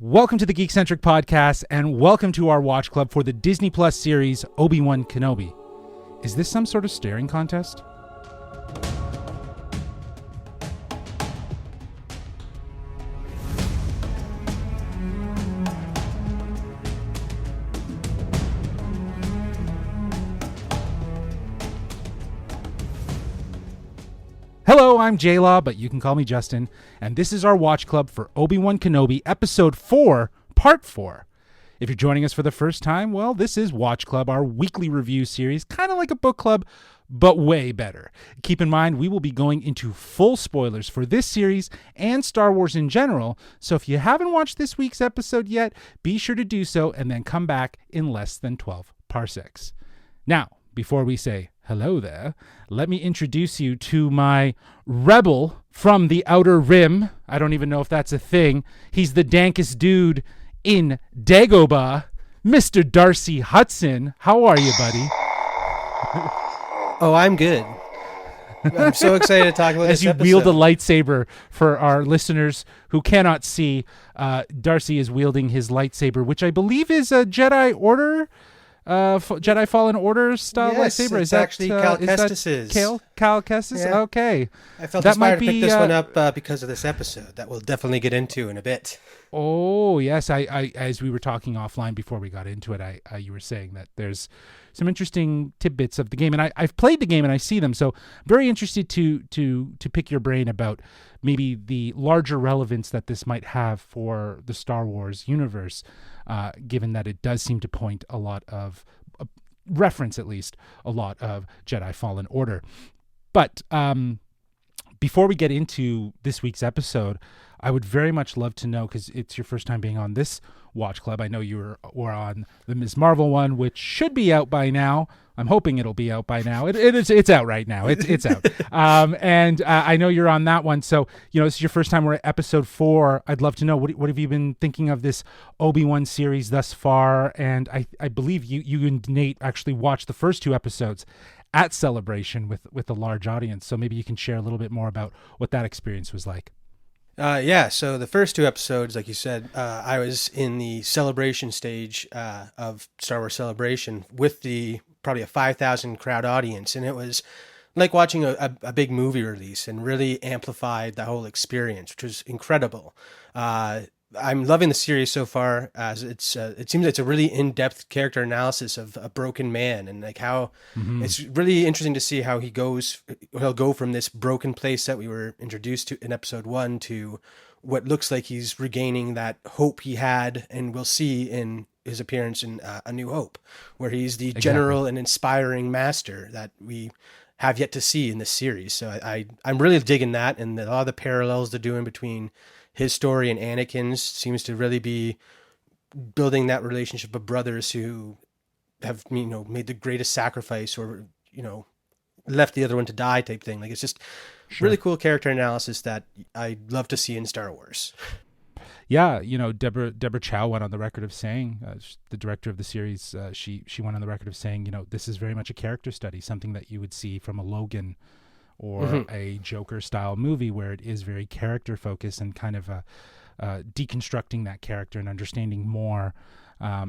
Welcome to the Geekcentric podcast, and welcome to our watch club for the Disney Plus series Obi-Wan Kenobi. Is this some sort of staring contest? Hello, I'm JLaw, but you can call me Justin, and this is our watch club for Obi-Wan Kenobi Episode 4, Part 4. If you're joining us for the first time, well, this is Watch Club, our weekly review series, kind of like a book club, but way better. Keep in mind, we will be going into full spoilers for this series and Star Wars in general, so if you haven't watched this week's episode yet, be sure to do so and then come back in less than 12 parsecs. Now, before we say hello there, let me introduce you to my rebel from the Outer Rim. I don't even know if that's a thing. He's the dankest dude in Dagobah, Mr. Darcy Hudson. How are you, buddy? Oh, I'm good. I'm so excited to talk about this As you episode. wield a lightsaber, for our listeners who cannot see, Darcy is wielding his lightsaber, which I believe is a Jedi Order, Jedi Fallen Order style lightsaber. It's actually Cal Kestis's. Cal Kestis? Yeah. Okay. I felt that inspired might to pick be, this one up because of this episode that we'll definitely get into in a bit. Oh, yes. I as we were talking offline before we got into it, you were saying that there's some interesting tidbits of the game, and I've played the game and I see them, so very interested to pick your brain about maybe the larger relevance that this might have for the Star Wars universe, given that it does seem to point a lot of reference, at least a lot of Jedi Fallen Order. But before we get into this week's episode, I would very much love to know, because it's your first time being on this watch club. I know you were on the Ms. Marvel one, which should be out by now. I'm hoping it'll be out by now. It's out right now. It's out. And I know you're on that one. So, this is your first time. We're at episode 4. I'd love to know, what have you been thinking of this Obi-Wan series thus far? And I believe you and Nate actually watched the first 2 episodes at Celebration with a large audience. So maybe you can share a little bit more about what that experience was like. So the first 2 episodes, like you said, I was in the celebration stage of Star Wars Celebration with probably a 5,000 crowd audience, and it was like watching a big movie release and really amplified the whole experience, which was incredible. I'm loving the series so far, as it seems it's a really in-depth character analysis of a broken man, and like how it's really interesting to see how he'll go from this broken place that we were introduced to in episode 1 to what looks like he's regaining that hope he had, and we'll see in his appearance in A New Hope, where he's the general and inspiring master that we have yet to see in this series. So I'm really digging that, and a lot of the parallels they're doing between his story and Anakin's seems to really be building that relationship of brothers who have, made the greatest sacrifice, or, left the other one to die type thing. Like, it's just really cool character analysis that I love to see in Star Wars. Yeah, Deborah Chow went on the record of saying, the director of the series, she went on the record of saying, this is very much a character study, something that you would see from a Logan or a Joker-style movie, where it is very character-focused and kind of deconstructing that character and understanding more.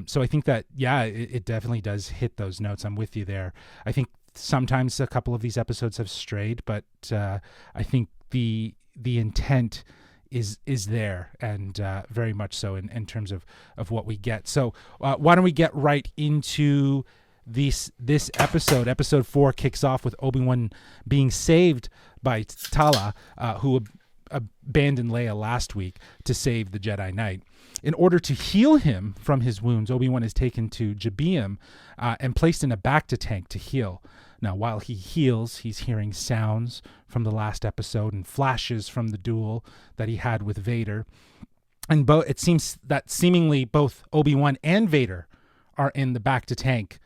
So I think that, it definitely does hit those notes. I'm with you there. I think sometimes a couple of these episodes have strayed, but I think the intent is there, and very much so in terms of what we get. So why don't we get right into this episode. Episode 4 kicks off with Obi-Wan being saved by Tala, who abandoned Leia last week to save the Jedi Knight. In order to heal him from his wounds, Obi-Wan is taken to Jabium and placed in a Bacta tank to heal. Now, while he heals, he's hearing sounds from the last episode and flashes from the duel that he had with Vader. And it seems that seemingly both Obi-Wan and Vader are in the Bacta tank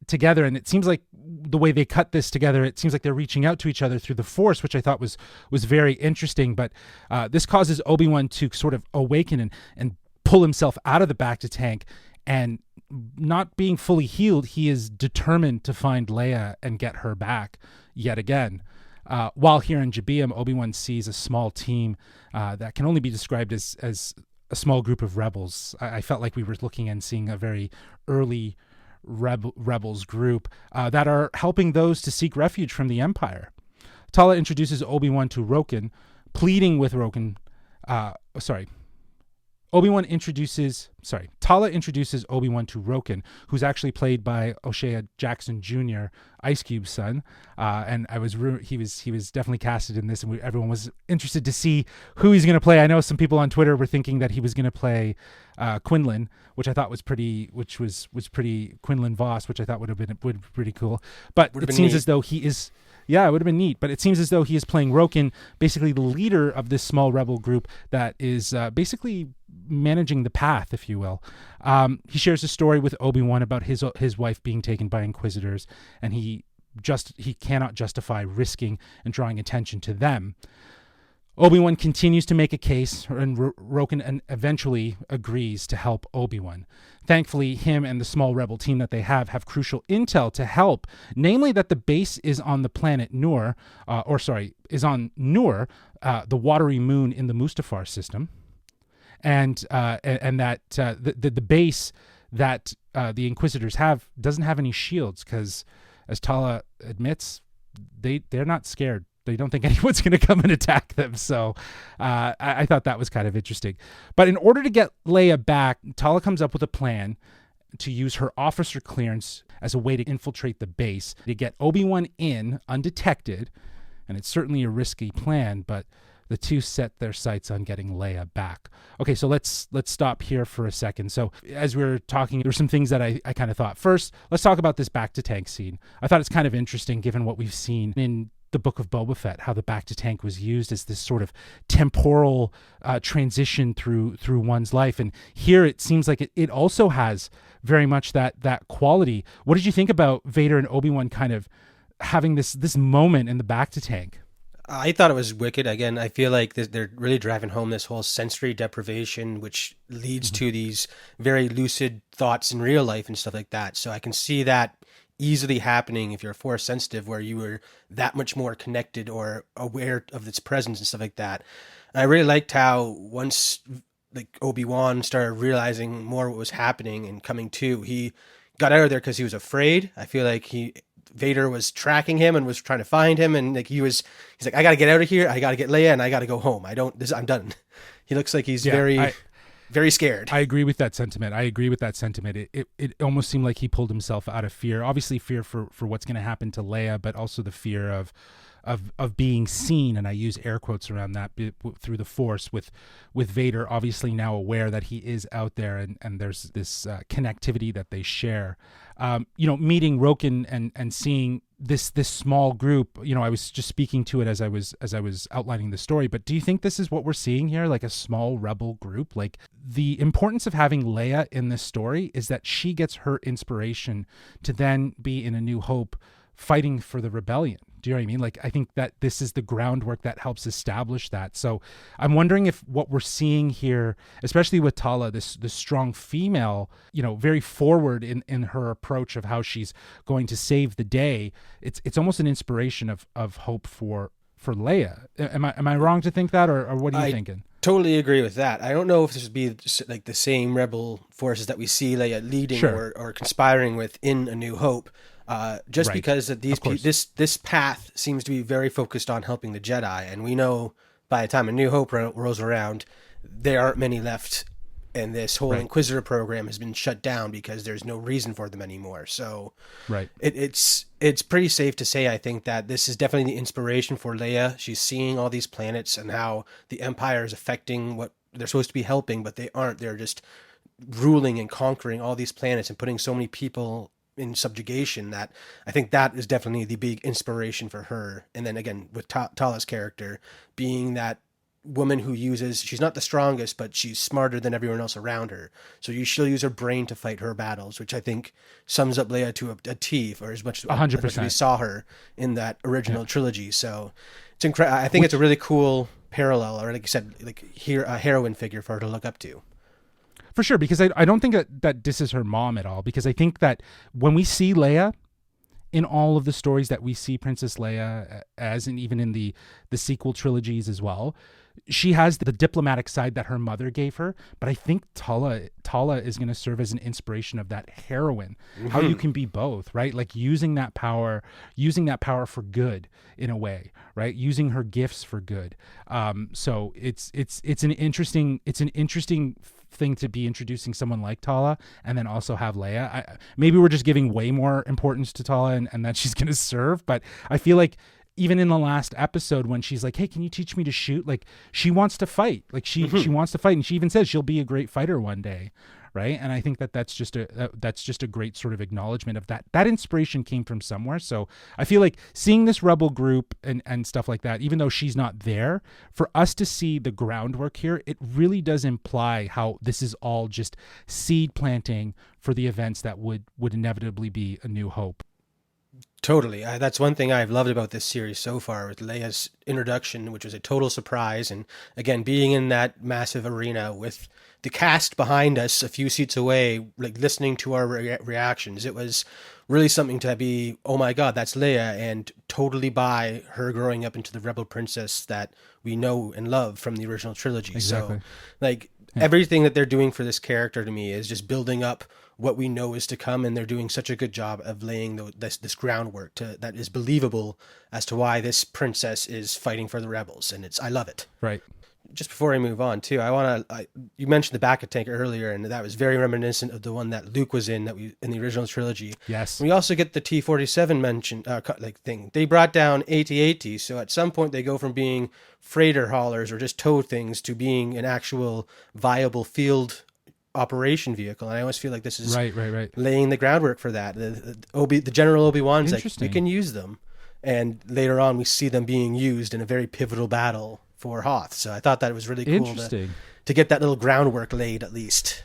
together, and it seems like the way they cut this together, it seems like they're reaching out to each other through the Force, which I thought was very interesting. But this causes Obi-Wan to sort of awaken and pull himself out of the Bacta tank, and not being fully healed, he is determined to find Leia and get her back yet again. While here in Jabium, Obi-Wan sees a small team that can only be described as a small group of rebels. I felt like we were looking and seeing a very early rebels group that are helping those to seek refuge from the Empire. Tala introduces Obi-Wan to Roken, pleading with Roken. Tala introduces Obi-Wan to Roken, who's actually played by O'Shea Jackson Jr., Ice Cube's son, and he was definitely casted in this, and everyone was interested to see who he's going to play. I know some people on Twitter were thinking that he was going to play Quinlan, which I thought was pretty Quinlan Voss, which I thought would be pretty cool. But it seems as though he is. Yeah, it would have been neat, but it seems as though he is playing Roken, basically the leader of this small rebel group that is basically managing the path, if you will. He shares a story with Obi-Wan about his wife being taken by Inquisitors, and he cannot justify risking and drawing attention to them. Obi-Wan continues to make a case, and Roken eventually agrees to help Obi-Wan. Thankfully, him and the small rebel team that they have crucial intel to help, namely that the base is on the planet Nur, is on Nur, the watery moon in the Mustafar system, and that the base that the Inquisitors have doesn't have any shields because, as Tala admits, they're not scared. They don't think anyone's going to come and attack them. So I thought that was kind of interesting. But in order to get Leia back, Tala comes up with a plan to use her officer clearance as a way to infiltrate the base, to get Obi-Wan in undetected. And it's certainly a risky plan, but the two set their sights on getting Leia back. Okay, so let's stop here for a second. So as we were talking, there were some things that I kind of thought. First, let's talk about this back-to-tank scene. I thought it's kind of interesting given what we've seen in the Book of Boba Fett, how the back-to-tank was used as this sort of temporal transition through one's life. And here it seems like it also has very much that quality. What did you think about Vader and Obi-Wan kind of having this moment in the back-to-tank? I thought it was wicked. Again, I feel like they're really driving home this whole sensory deprivation, which leads to these very lucid thoughts in real life and stuff like that. So I can see that easily happening if you're Force sensitive, where you were that much more connected or aware of its presence and stuff like that. And I really liked how once like Obi-Wan started realizing more what was happening and coming to, he got out of there because he was afraid. I feel like Vader was tracking him and was trying to find him, and like he's like, I got to get out of here. I got to get Leia, and I got to go home. I'm done. He looks like he's very scared. I agree with that sentiment. It almost seemed like he pulled himself out of fear. Obviously fear for what's going to happen to Leia, but also the fear of being seen. And I use air quotes around that through the Force with Vader, obviously now aware that he is out there and there's this connectivity that they share. Meeting Roken and seeing this small group, I was just speaking to it as I was outlining the story, but do you think this is what we're seeing here, like a small rebel group? Like, the importance of having Leia in this story is that she gets her inspiration to then be in A New Hope fighting for the rebellion. Do you know what I mean? Like, I think that this is the groundwork that helps establish that. So I'm wondering if what we're seeing here, especially with Tala, this strong female, very forward in her approach of how she's going to save the day, it's almost an inspiration of hope for Leia. Am I wrong to think that, or what are you thinking? Totally agree with that. I don't know if this would be like the same rebel forces that we see Leia leading or conspiring with in A New Hope. Because this path seems to be very focused on helping the Jedi, and we know by the time A New Hope rolls around, there aren't many left, and this whole Inquisitor program has been shut down because there's no reason for them anymore. So it's pretty safe to say, I think, that this is definitely the inspiration for Leia. She's seeing all these planets and how the Empire is affecting what they're supposed to be helping, but they aren't. They're just ruling and conquering all these planets and putting so many people in subjugation, that I think that is definitely the big inspiration for her. And then again, with Tala's character being that woman who she's not the strongest, but she's smarter than everyone else around her. So she'll use her brain to fight her battles, which I think sums up Leia to a T, or as much 100% as we saw her in that original trilogy. So it's incredible. I think it's a really cool parallel, or like you said, like a heroine figure for her to look up to. For sure, because I don't think that this is her mom at all, because I think that when we see Leia in all of the stories that we see Princess Leia as, and even in the sequel trilogies as well, she has the diplomatic side that her mother gave her, but I think Tala is going to serve as an inspiration of that heroine. How you can be both, right? Like using that power for good in a way, right? Using her gifts for good. So it's an interesting thing to be introducing someone like Tala, and then also have Leia. Maybe we're just giving way more importance to Tala and that she's going to serve, but I feel like even in the last episode when she's like, hey, can you teach me to shoot? Like she wants to fight. Like she wants to fight. And she even says she'll be a great fighter one day. Right. And I think that's just a great sort of acknowledgement of that inspiration came from somewhere. So I feel like seeing this rebel group and stuff like that, even though she's not there, for us to see the groundwork here, it really does imply how this is all just seed planting for the events that would inevitably be A New Hope. Totally. That's one thing I've loved about this series so far, with Leia's introduction, which was a total surprise. And again, being in that massive arena with the cast behind us a few seats away, like listening to our reactions, it was really something to be, oh my God, that's Leia, and totally buy her growing up into the rebel princess that we know and love from the original trilogy. Exactly. So like everything that they're doing for this character to me is just building up what we know is to come, and they're doing such a good job of laying this groundwork that is believable as to why this princess is fighting for the rebels, and I love it. Right. Just before I move on, too, you mentioned the Bacta tank earlier, and that was very reminiscent of the one that Luke was in in the original trilogy. Yes. We also get the T-47 mention thing. They brought down AT-AT, so at some point they go from being freighter haulers or just tow things to being an actual viable field operation vehicle, and I always feel like this is right laying the groundwork for that. The General Obi-Wan's like, we can use them, and later on we see them being used in a very pivotal battle for Hoth. So I thought that it was really cool to get that little groundwork laid, at least.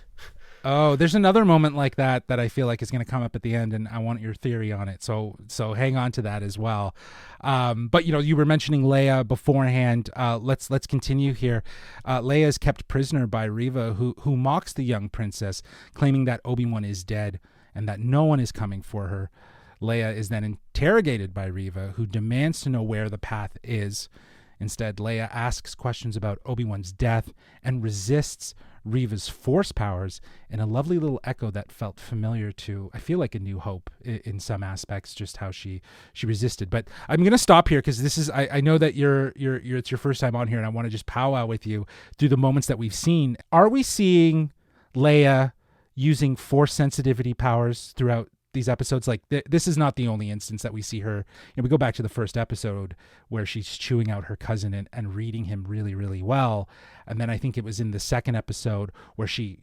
Oh, there's another moment like that I feel like is going to come up at the end, and I want your theory on it. So hang on to that as well. But you were mentioning Leia beforehand. Let's continue here. Leia is kept prisoner by Reva, who mocks the young princess, claiming that Obi-Wan is dead and that no one is coming for her. Leia is then interrogated by Reva, who demands to know where the path is. Instead, Leia asks questions about Obi-Wan's death and resists Reva's force powers in a lovely little echo that felt familiar to, I feel like, A New Hope in some aspects, just how she resisted. But I'm going to stop here because this is, I know that it's your first time on here, and I want to just powwow with you through the moments that we've seen. Are we seeing Leia using force sensitivity powers throughout these episodes? Like this is not the only instance that we see her. We go back to the first episode where she's chewing out her cousin and reading him really, really well. And then I think it was in the second episode where she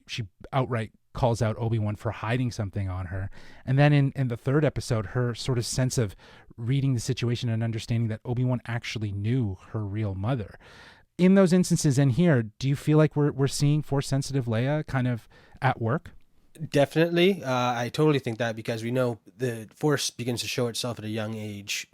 outright calls out Obi-Wan for hiding something on her. And then in the third episode, her sort of sense of reading the situation and understanding that Obi-Wan actually knew her real mother. In those instances and here, do you feel like we're seeing force sensitive Leia kind of at work? Definitely. I totally think that, because we know the Force begins to show itself at a young age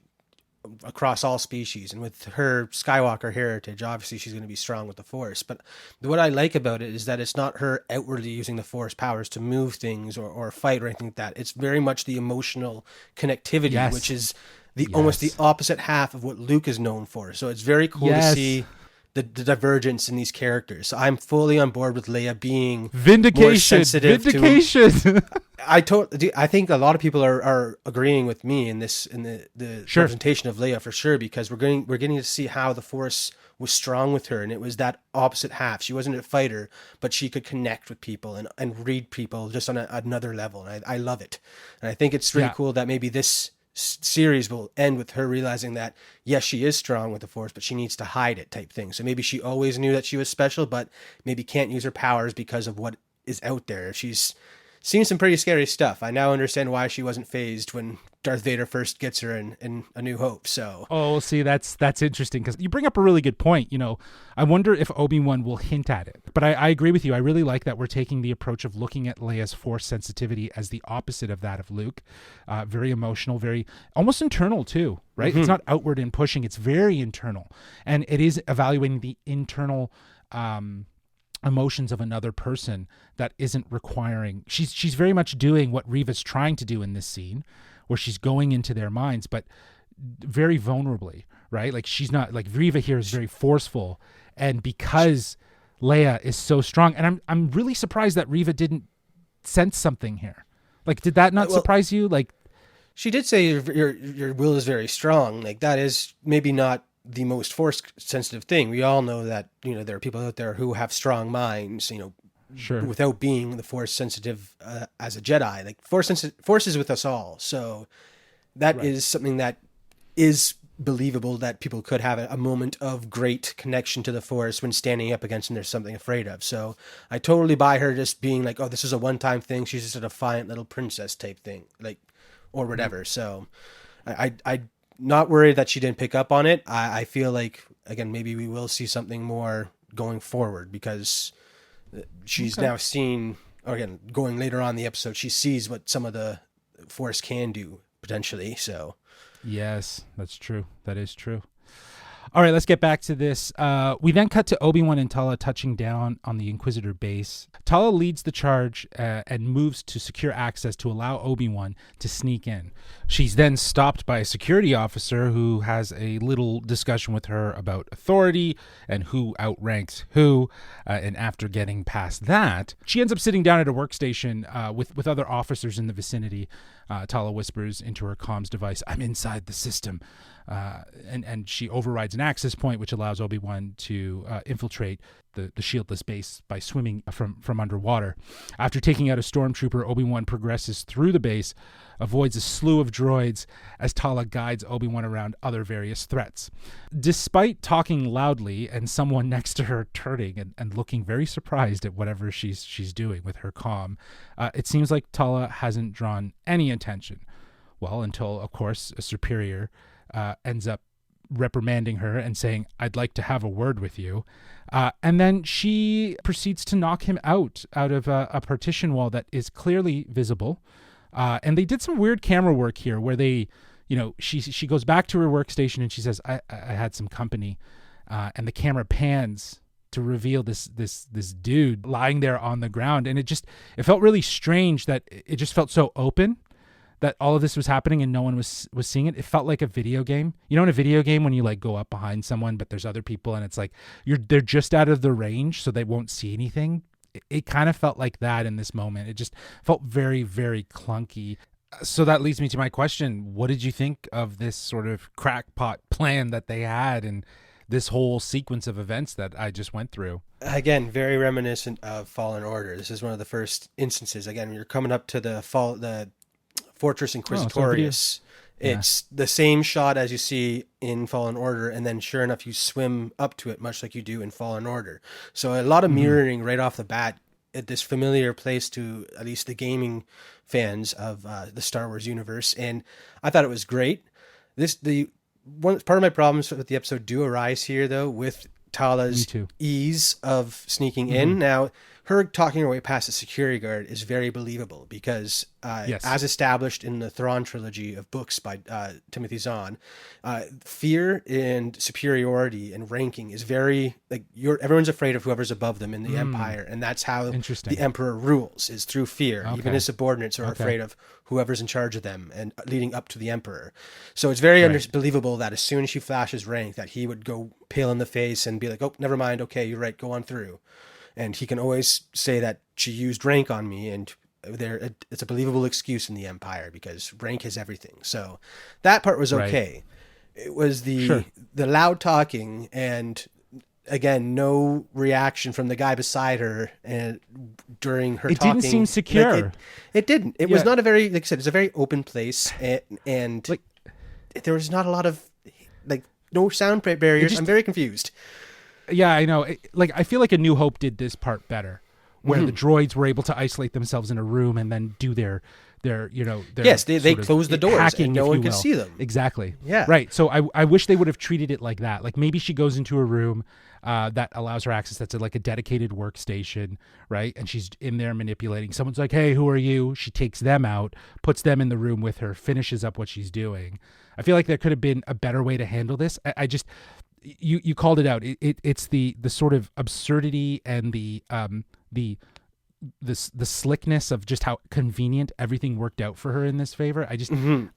across all species. And with her Skywalker heritage, obviously she's going to be strong with the Force. But what I like about it is that it's not her outwardly using the Force powers to move things or fight or anything like that. It's very much the emotional connectivity, which is almost the opposite half of what Luke is known for. So it's very cool to see the divergence in these characters. So I'm fully on board with Leia being more sensitive to. I think a lot of people are agreeing with me in the representation of Leia for sure, because we're getting to see how the Force was strong with her, and it was that opposite half. She wasn't a fighter, but she could connect with people and read people just on another level. And I love it, and I think it's really cool that maybe this series will end with her realizing that yes, she is strong with the Force, but she needs to hide it, type thing. So maybe she always knew that she was special, but maybe can't use her powers because of what is out there. She's seen some pretty scary stuff. I now understand why she wasn't phased when Darth Vader first gets her in A New Hope. So see, that's interesting, because you bring up a really good point. I wonder if Obi-Wan will hint at it. But I agree with you. I really like that we're taking the approach of looking at Leia's force sensitivity as the opposite of that of Luke. Very emotional, very almost internal too, right? Mm-hmm. It's not outward and pushing. It's very internal, and it is evaluating the internal emotions of another person that isn't requiring. She's very much doing what Reva's trying to do in this scene, where she's going into their minds, but very vulnerably, right? Like she's not, like Reva here is very forceful and because Leia is so strong, and I'm really surprised that Reva didn't sense something here. Like, did that not surprise you? Like, she did say your will is very strong. Like, that is maybe not the most force sensitive thing. We all know that, you know, there are people out there who have strong minds, you know, sure, without being the force sensitive as a Jedi. Like, force is with us all. So that is something that is believable, that people could have a moment of great connection to the force when standing up against and there's something afraid of. So I totally buy her just being like, oh, this is a one-time thing. She's just a defiant little princess type thing, like, or whatever. So I not worried that she didn't pick up on it. I feel like, again, maybe we will see something more going forward, because she's now seen, or again, going later on in the episode, she sees what some of the force can do potentially. So yes, that's true. That is true. All right, let's get back to this. We then cut to Obi-Wan and Tala touching down on the Inquisitor base. Tala leads the charge and moves to secure access to allow Obi-Wan to sneak in. She's then stopped by a security officer who has a little discussion with her about authority and who outranks who. And after getting past that, she ends up sitting down at a workstation with other officers in the vicinity. Tala whispers into her comms device, "I'm inside the system." And she overrides an access point, which allows Obi-Wan to infiltrate the shieldless base by swimming from underwater. After taking out a stormtrooper, Obi-Wan progresses through the base, avoids a slew of droids as Tala guides Obi-Wan around other various threats. Despite talking loudly and someone next to her turning and looking very surprised at whatever she's doing with her comm, it seems like Tala hasn't drawn any attention. Well, until, of course, a superior ends up reprimanding her and saying, "I'd like to have a word with you." And then she proceeds to knock him out of a partition wall that is clearly visible. And they did some weird camera work here where they, you know, she goes back to her workstation and she says, I had some company. And the camera pans to reveal this dude lying there on the ground. And it felt really strange that it just felt so open, that all of this was happening and no one was seeing it. It felt like a video game. You know, in a video game when you like go up behind someone, but there's other people and it's like they're just out of the range, so they won't see anything. It kind of felt like that in this moment. It just felt very, very clunky. So that leads me to my question. What did you think of this sort of crackpot plan that they had and this whole sequence of events that I just went through? Again, very reminiscent of Fallen Order. This is one of the first instances. Again, you're coming up to the Fortress Inquisitorius. It's the same shot as you see in Fallen Order, and then sure enough, you swim up to it, much like you do in Fallen Order. So a lot of mirroring right off the bat at this familiar place to at least the gaming fans of the Star Wars universe, and I thought it was great. Part of my problems with the episode do arise here, though, with Tala's ease of sneaking in. Now, her talking her way past the security guard is very believable because, as established in the Thrawn trilogy of books by Timothy Zahn, fear and superiority and ranking is very, like, everyone's afraid of whoever's above them in the Empire, and that's how the Emperor rules, is through fear. Okay. Even his subordinates are afraid of whoever's in charge of them and leading up to the Emperor. So it's very believable that as soon as she flashes rank, that he would go pale in the face and be like, "Oh, never mind. Okay, you're right. Go on through." And he can always say that she used rank on me, and it's a believable excuse in the Empire because rank is everything. So that part was okay. Right. It was the loud talking and, again, no reaction from the guy beside her and during her talking. It didn't seem secure. Like it didn't. It was not a very, like I said, it's a very open place, and like, there was not a lot of, like, no sound barriers. I'm very confused. Yeah, I know. I feel like A New Hope did this part better, where the droids were able to isolate themselves in a room and then do their yes, they closed the doors hacking, and no one could see them. Exactly. Yeah. Right. So I wish they would have treated it like that. Like, maybe she goes into a room that allows her access. That's like a dedicated workstation, right? And she's in there manipulating. Someone's like, "Hey, who are you?" She takes them out, puts them in the room with her, finishes up what she's doing. I feel like there could have been a better way to handle this. I just. You called it out. It's the sort of absurdity and the slickness of just how convenient everything worked out for her in this favor. I just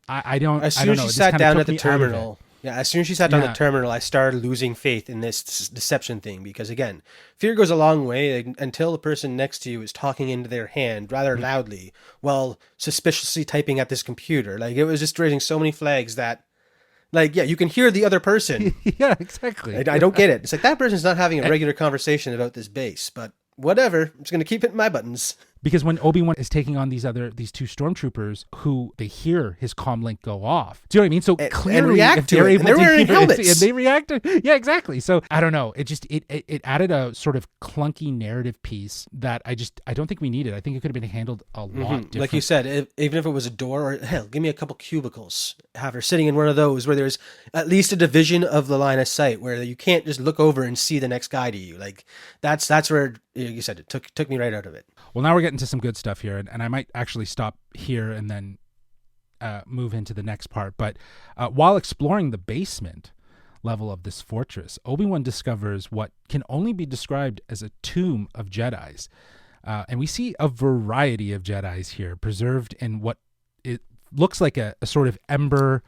I don't. As soon as she sat down at the terminal, Yeah, as soon as she sat down the terminal, I started losing faith in this deception thing because, again, fear goes a long way until the person next to you is talking into their hand rather loudly while suspiciously typing at this computer. Like, it was just raising so many flags that, like, yeah, you can hear the other person. Yeah, exactly. I don't get it. It's like that person's not having a regular conversation about this base, but whatever. I'm just going to keep hitting my buttons. Because when Obi-Wan is taking on these two stormtroopers who they hear his comm link go off. Do you know what I mean? So clearly and react to it. And they're wearing helmets. And they react. Yeah, exactly. So I don't know. It added a sort of clunky narrative piece that I don't think we needed. I think it could have been handled a lot different. Like you said, even if it was a door or hell, give me a couple cubicles. Have her sitting in one of those where there's at least a division of the line of sight where you can't just look over and see the next guy to you. Like that's where you said it took me right out of it. Well, now we're getting to some good stuff here, and I might actually stop here and then move into the next part. But while exploring the basement level of this fortress, Obi-Wan discovers what can only be described as a tomb of Jedis. And we see a variety of Jedis here, preserved in what it looks like a sort of ember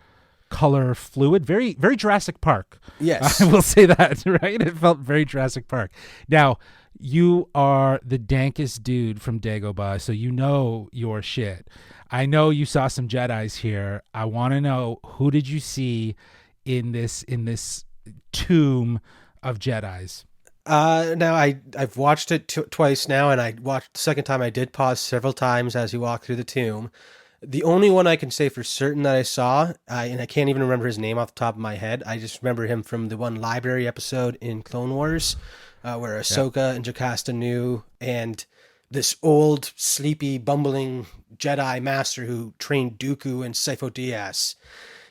color fluid, very, very Jurassic Park. Yes. I will say that, right? It felt very Jurassic Park. Now, you are the dankest dude from Dagobah, so you know your shit. I know you saw some Jedis here. I want to know, who did you see in this tomb of Jedis? Now I've watched it twice now, and I watched the second time. I did pause several times as he walked through the tomb. The only one I can say for certain that I saw, and I can't even remember his name off the top of my head. I just remember him from the one library episode in Clone Wars, where Ahsoka and Jocasta knew, and this old, sleepy, bumbling Jedi master who trained Dooku and Sifo Dyas.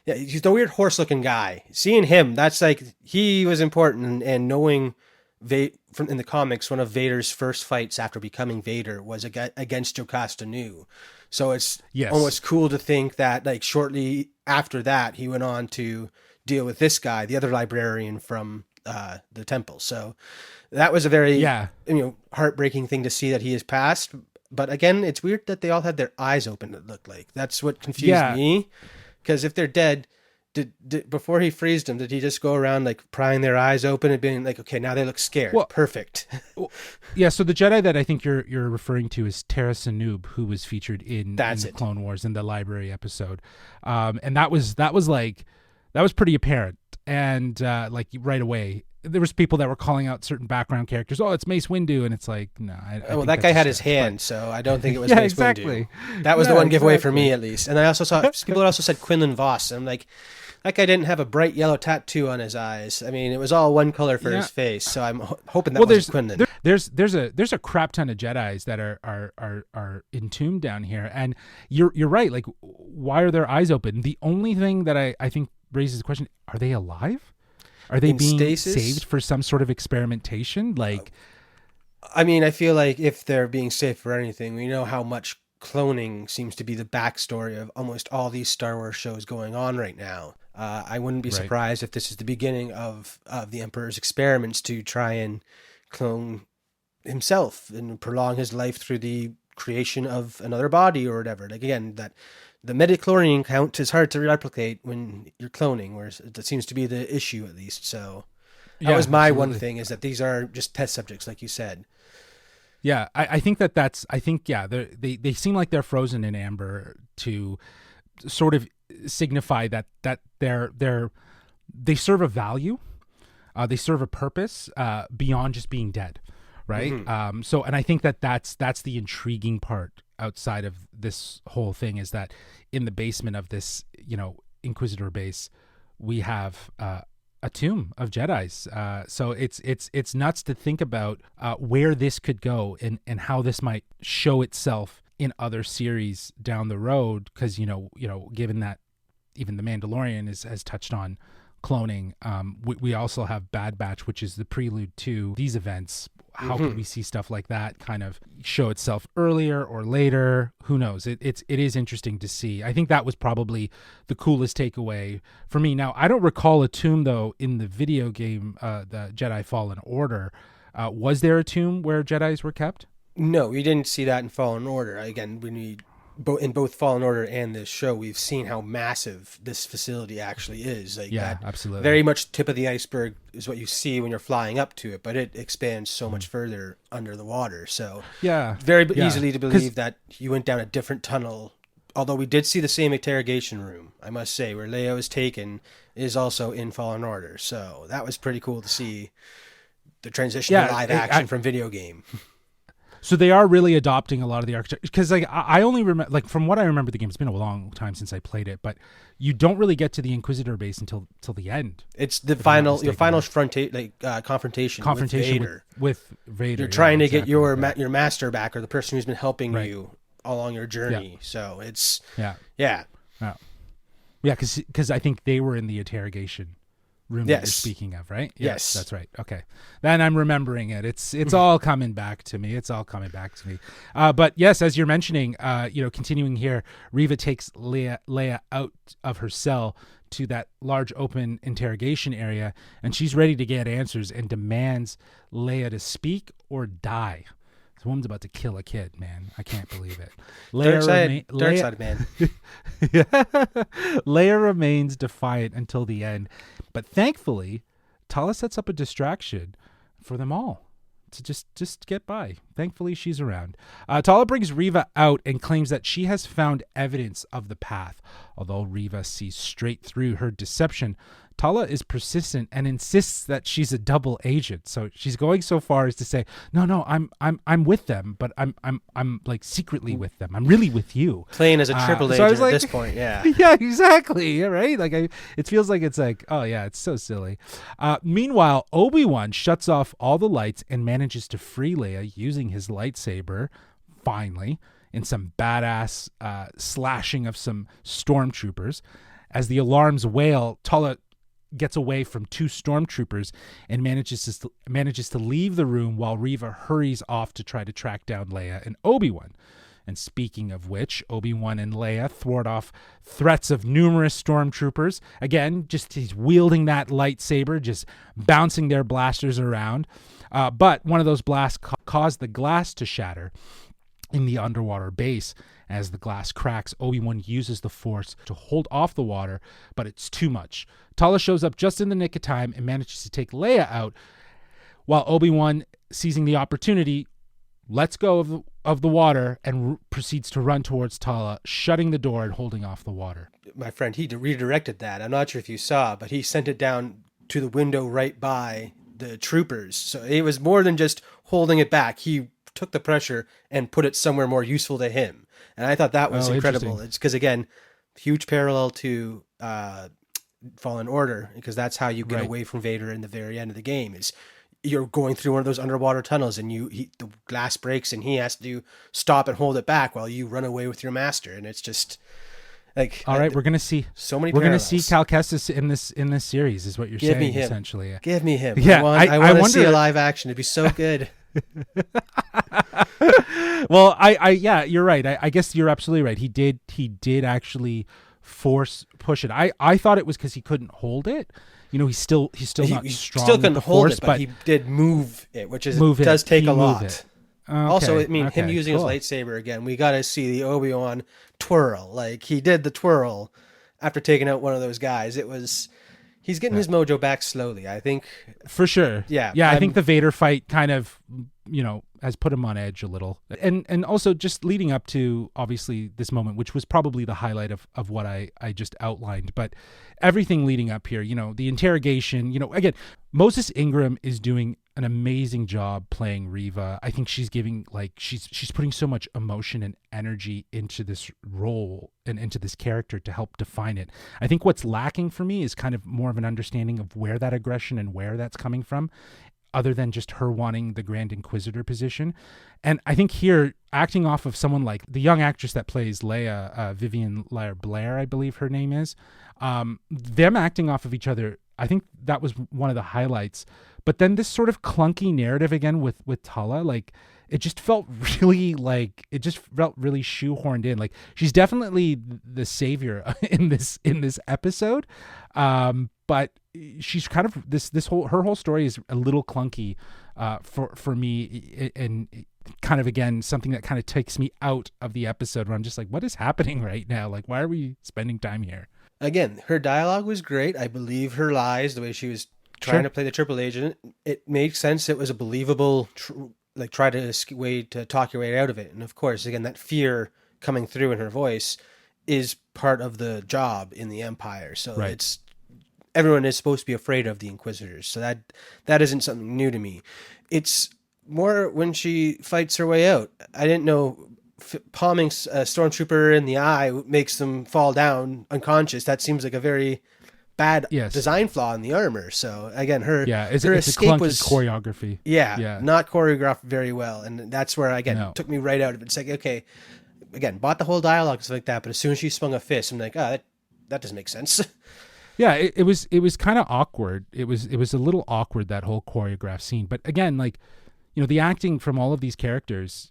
Yeah, he's the weird horse-looking guy. Seeing him, that's like, he was important, and knowing in the comics, one of Vader's first fights after becoming Vader was against Jocasta Nu. So it's almost cool to think that, like, shortly after that, he went on to deal with this guy, the other librarian from the temple. So that was a very heartbreaking thing to see that he has passed. But again, it's weird that they all had their eyes open, it looked like. That's what confused me. Because if they're dead, did before he freezed them, did he just go around like prying their eyes open and being like, okay, now they look scared? Well, perfect. Yeah, so the Jedi that I think you're referring to is Tara Sanub, who was featured in the Clone Wars in the library episode. And that was pretty apparent. And like right away, there was people that were calling out certain background characters. Oh, it's Mace Windu, and it's like, no. That guy had his hand, so I don't think it was Mace Windu. That was the one giveaway for me, at least. And I also saw people also said Quinlan Voss. And I'm like, that guy didn't have a bright yellow tattoo on his eyes. I mean, it was all one color for his face. So I'm hoping that was Quinlan. There's a crap ton of Jedis that are entombed down here, and you're right. Like, why are their eyes open? The only thing that I think raises the question: are they alive? Are they being saved for some sort of experimentation? Like, I mean, I feel like if they're being saved for anything, we know how much cloning seems to be the backstory of almost all these Star Wars shows going on right now. I wouldn't be surprised if this is the beginning of the Emperor's experiments to try and clone himself and prolong his life through the creation of another body or whatever. Like, again, that the midichlorian count is hard to replicate when you're cloning, whereas that seems to be the issue, at least. So that was my one thing, is that these are just test subjects, like you said. Yeah, I think they seem like they're frozen in amber to sort of signify that they serve a value, they serve a purpose beyond just being dead, right? Mm-hmm. So, and I think that's the intriguing part outside of this whole thing, is that in the basement of this, Inquisitor base, we have a tomb of Jedis. So it's nuts to think about where this could go and how this might show itself in other series down the road. Because given that even The Mandalorian has touched on cloning, we also have Bad Batch, which is the prelude to these events. How could we see stuff like that kind of show itself earlier or later? Who knows? It is interesting to see. I think that was probably the coolest takeaway for me. Now, I don't recall a tomb, though, in the video game, the Jedi Fallen Order. Was there a tomb where Jedis were kept? No, we didn't see that in Fallen Order. Again, when we in both Fallen Order and this show, we've seen how massive this facility actually is. Like, Yeah, that absolutely. very much tip of the iceberg is what you see when you're flying up to it, but it expands so much further under the water. So Yeah. very Yeah. easily to believe that you went down a different tunnel. Although we did see the same interrogation room, I must say, where Leia was taken, is also in Fallen Order. So that was pretty cool to see the transition to live action from video game. So they are really adopting a lot of the architecture, because like I only remember, like from what I remember the game, it's been a long time since I played it, but you don't really get to the Inquisitor base until the end. It's your final confrontation with Vader. With Vader, you're trying to get your master back, or the person who's been helping you along your journey. Yeah. So it's yeah, because I think they were in the interrogation room that you're speaking of, right? Yes, that's right. Okay, then I'm remembering it. It's all coming back to me. But yes, as you're mentioning, continuing here, Reva takes Leia out of her cell to that large open interrogation area, and she's ready to get answers and demands Leia to speak or die. This woman's about to kill a kid, man. I can't believe it. Dark side, man. Leia remains defiant until the end, but thankfully, Tala sets up a distraction for them all to just get by. Thankfully, she's around. Tala brings Reva out and claims that she has found evidence of the path. Although Reva sees straight through her deception, Tala is persistent and insists that she's a double agent. So she's going so far as to say, "No, I'm with them, but I'm like secretly with them. I'm really with you." Playing as a triple agent at this point, yeah. Yeah, exactly. Right? Like it feels like it's like, oh yeah, it's so silly. Meanwhile, Obi-Wan shuts off all the lights and manages to free Leia using his lightsaber, finally, in some badass slashing of some stormtroopers. As the alarms wail, Tala gets away from two stormtroopers and manages to leave the room while Reva hurries off to try to track down Leia and Obi-Wan. And speaking of which, Obi-Wan and Leia thwart off threats of numerous stormtroopers. Again, just he's wielding that lightsaber, just bouncing their blasters around. But one of those blasts caused the glass to shatter in the underwater base. As the glass cracks, Obi-Wan uses the Force to hold off the water, but it's too much. Tala shows up just in the nick of time and manages to take Leia out, while Obi-Wan, seizing the opportunity, lets go of the water and proceeds to run towards Tala, shutting the door and holding off the water. My friend, he redirected that. I'm not sure if you saw, but he sent it down to the window right by the troopers. So it was more than just holding it back. He took the pressure and put it somewhere more useful to him. And I thought that was incredible. It's because, again, huge parallel to Fallen Order, because that's how you get away from Vader in the very end of the game, is you're going through one of those underwater tunnels and the glass breaks and he has to stop and hold it back while you run away with your master. And it's just like, all right, we're going to see so many parallels. We're going to see Cal Kestis in this series is what you're saying, essentially. Give me him. Yeah, I want to see a live action. It'd be so good. Well, yeah, you're right. I guess you're absolutely right. He did actually push it. I thought it was because he couldn't hold it. He's still not strong. Still couldn't hold Force, it, but he did move it, which does take a lot. Okay, also, him using his lightsaber again. We got to see the Obi-Wan twirl. Like, he did the twirl after taking out one of those guys. He's getting his mojo back slowly, I think. For sure. Yeah. I think the Vader fight kind of, has put him on edge a little. And also just leading up to, obviously, this moment, which was probably the highlight of what I just outlined. But everything leading up here, the interrogation, again, Moses Ingram is doing an amazing job playing Reva. I think she's giving, she's putting so much emotion and energy into this role and into this character to help define it. I think what's lacking for me is kind of more of an understanding of where that aggression and where that's coming from, other than just her wanting the Grand Inquisitor position. And I think here, acting off of someone like the young actress that plays Leia, Vivian Blair, I believe her name is, them acting off of each other, I think that was one of the highlights. But then this sort of clunky narrative again with Tala, it just felt really really shoehorned in. Like, she's definitely the savior in this episode, but she's kind of her whole story is a little clunky for me, and kind of, again, something that kind of takes me out of the episode, where I'm just like, what is happening right now? Like, why are we spending time here? Again, her dialogue was great. I believe her lies, the way she was trying to play the triple agent. It made sense. It was a believable, try to way to talk your way out of it. And of course, again, that fear coming through in her voice is part of the job in the Empire. So it's everyone is supposed to be afraid of the Inquisitors. So that isn't something new to me. It's more when she fights her way out. I didn't know palming a stormtrooper in the eye makes them fall down unconscious. That seems like a very bad design flaw in the armor. So again, her escape was choreography. Not choreographed very well. And that's where, again, it took me right out of it. It's like, okay, again, bought the whole dialogue and stuff like that, but as soon as she swung a fist, I'm like, that doesn't make sense. Yeah, it was kind of awkward. It was a little awkward, that whole choreographed scene. But again, like, the acting from all of these characters,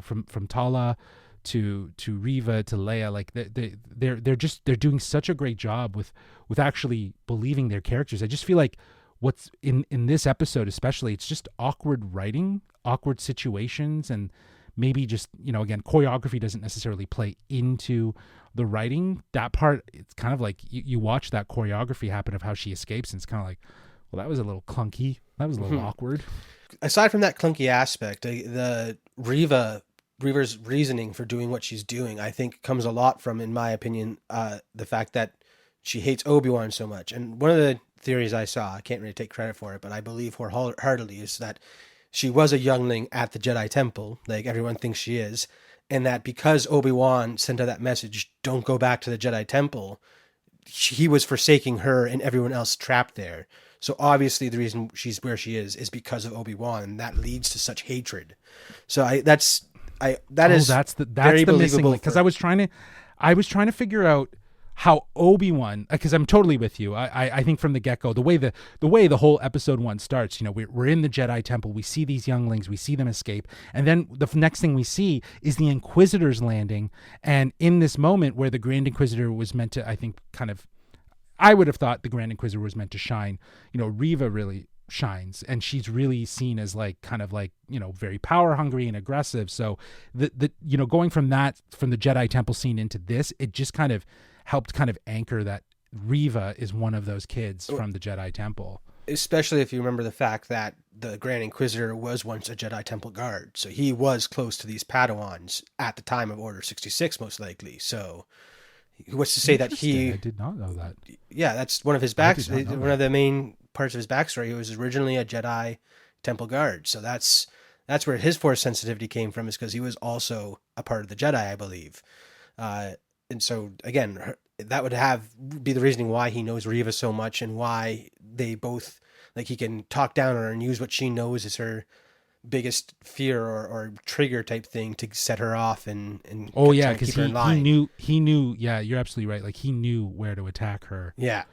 from Tala to Riva to Leia, like they're doing such a great job with actually believing their characters. I just feel like what's in this episode especially, it's just awkward writing, awkward situations, and maybe just, again, choreography doesn't necessarily play into the writing. That part, it's kind of like you watch that choreography happen of how she escapes, and it's kind of like, well, that was a little clunky. That was a little awkward. Aside from that clunky aspect, the Riva's reasoning for doing what she's doing, I think, comes a lot from, in my opinion, the fact that she hates Obi-Wan so much. And one of the theories I saw, I can't really take credit for it, but I believe wholeheartedly, is that she was a youngling at the Jedi Temple, like everyone thinks she is, and that because Obi-Wan sent her that message, don't go back to the Jedi Temple, he was forsaking her and everyone else trapped there. So obviously the reason she's where she is because of Obi-Wan, and that leads to such hatred. So that's the missing link, because I was trying to figure out how Obi-Wan, because I'm totally with you. I think from the get-go, the way the whole episode 1 starts, we're in the Jedi Temple, we see these younglings, we see them escape, and then the next thing we see is the Inquisitors landing, and in this moment where the Grand Inquisitor was meant to, I think, I would have thought the Grand Inquisitor was meant to shine, Riva really shines, and she's really seen as very power hungry and aggressive. So the going from the Jedi Temple scene into this, it just kind of helped anchor that Riva is one of those kids from the Jedi Temple. Especially if you remember the fact that the Grand Inquisitor was once a Jedi Temple guard. So he was close to these Padawans at the time of Order 66, most likely. So what's to say that I did not know that. Yeah, that's one of his one of the main parts of his backstory. He was originally a Jedi Temple guard. So that's where his Force sensitivity came from, is because he was also a part of the Jedi, I believe. And so, again, that would be the reasoning why he knows Riva so much, and why they both, he can talk down on her and use what she knows is her biggest fear or trigger type thing to set her off and because he knew, yeah, you're absolutely right. Like, he knew where to attack her. Yeah.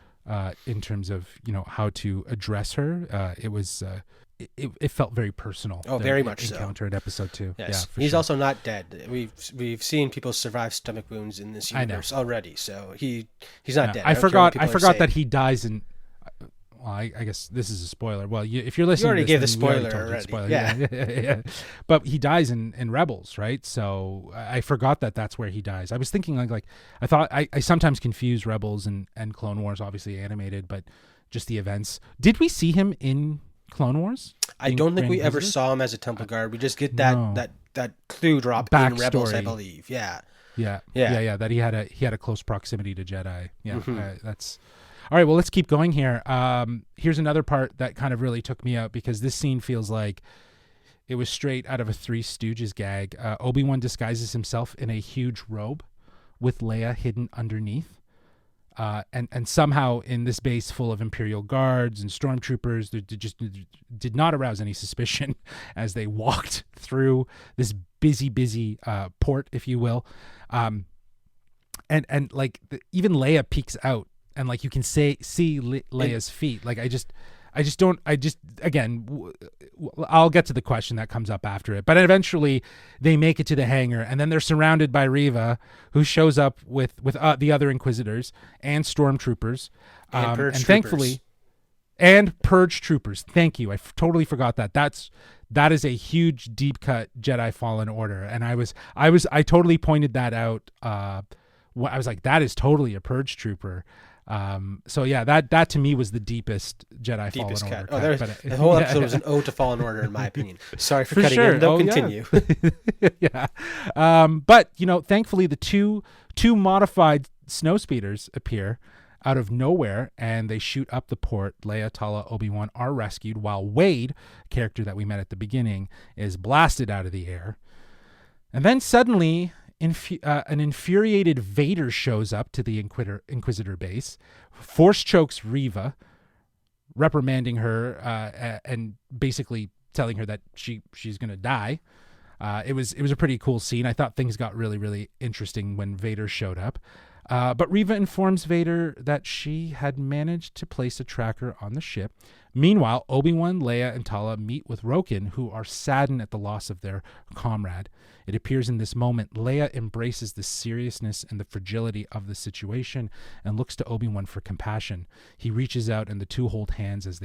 In terms of, how to address her. It was, it felt very personal. Oh, very much so. Encounter in episode 2. Yes. Yeah, he's also not dead. We've seen people survive stomach wounds in this universe already. So he's not dead. I forgot that he dies in. Well, I guess this is a spoiler. Well, if you're listening, you already gave the spoiler already. Spoiler. Yeah. But he dies in Rebels, right? So I forgot that that's where he dies. I was thinking like I thought I sometimes confuse Rebels and Clone Wars, obviously animated, but just the events. Did we see him in Clone Wars? I don't think we ever saw him as a Temple guard. We just get that clue drop in Rebels, I believe. Yeah. That he had a close proximity to Jedi. Yeah, that's. All right, well, let's keep going here. Here's another part that kind of really took me out, because this scene feels like it was straight out of a Three Stooges gag. Obi-Wan disguises himself in a huge robe with Leia hidden underneath. And somehow in this base full of Imperial guards and stormtroopers, they just did not arouse any suspicion as they walked through this busy port, if you will. And even Leia peeks out. And you can see Leia's feet. Again, I'll get to the question that comes up after it. But eventually they make it to the hangar, and then they're surrounded by Riva, who shows up with the other Inquisitors and stormtroopers. And thankfully, and Purge troopers. Thank you. I totally forgot that. that is a huge deep cut Jedi Fallen Order. And I totally pointed that out. I was like, that is totally a Purge Trooper. So yeah, that to me was the deepest Jedi Fallen Order cut. Oh, the whole episode was an ode to Fallen Order, in my opinion. Sorry for cutting in. Don't continue. Yeah. But thankfully the two modified snowspeeders appear out of nowhere, and they shoot up the port. Leia, Tala, Obi-Wan are rescued, while Wade, a character that we met at the beginning, is blasted out of the air. And then suddenly, an infuriated Vader shows up to the Inquisitor base, force chokes Reva, reprimanding her and basically telling her that she's going to die. It was a pretty cool scene. I thought things got really, really interesting when Vader showed up. But Reva informs Vader that she had managed to place a tracker on the ship. Meanwhile, Obi-Wan, Leia, and Tala meet with Roken, who are saddened at the loss of their comrade. It appears in this moment, Leia embraces the seriousness and the fragility of the situation and looks to Obi-Wan for compassion. He reaches out, and the two hold hands as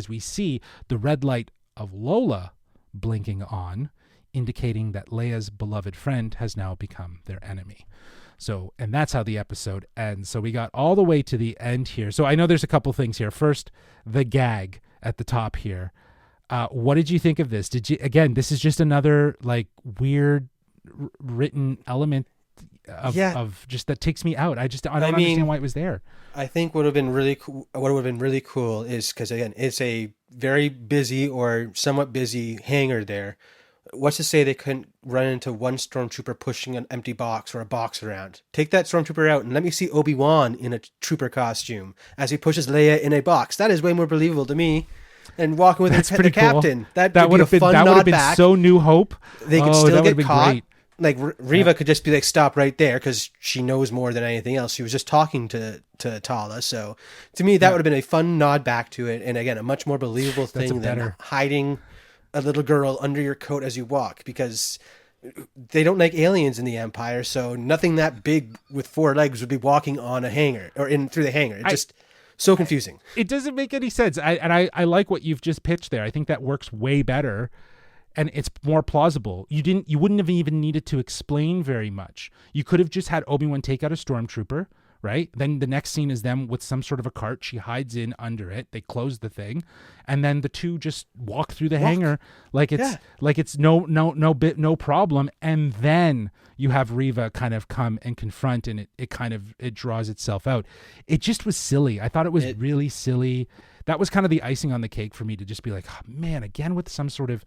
we see the red light of Lola blinking on, indicating that Leia's beloved friend has now become their enemy. So, and that's how the episode ends. So we got all the way to the end here. So I know there's a couple things here. First, the gag at the top here. What did you think of this? This is just another weird written element of just that takes me out. I don't understand why it was there. I think what would have been really cool is, because again, it's a very busy or somewhat busy hangar there. What's to say they couldn't run into one stormtrooper pushing an empty box or a box around? Take that stormtrooper out and let me see Obi-Wan in a trooper costume as he pushes Leia in a box. That is way more believable to me. And walking with the captain. Cool. That would have been so New Hope. They could still get caught. Great. Reva could just be stop right there, because she knows more than anything else. She was just talking to Tala. So to me, that would have been a fun nod back to it. And again, a much more believable thing than hiding a little girl under your coat as you walk, because they don't like aliens in the Empire. So nothing that big with 4 legs would be walking on a hangar or through the hangar. Just so confusing. It doesn't make any sense. I like what you've just pitched there. I think that works way better, and it's more plausible. You wouldn't have even needed to explain very much. You could have just had Obi-Wan take out a stormtrooper, right? Then the next scene is them with some sort of a cart. She hides in under it. They close the thing, and then the two just walk through the hangar like it's no problem. And then you have Reva kind of come and confront, and it draws itself out. It just was silly. I thought it was really silly. That was kind of the icing on the cake for me, to just be like, oh, man, again with some sort of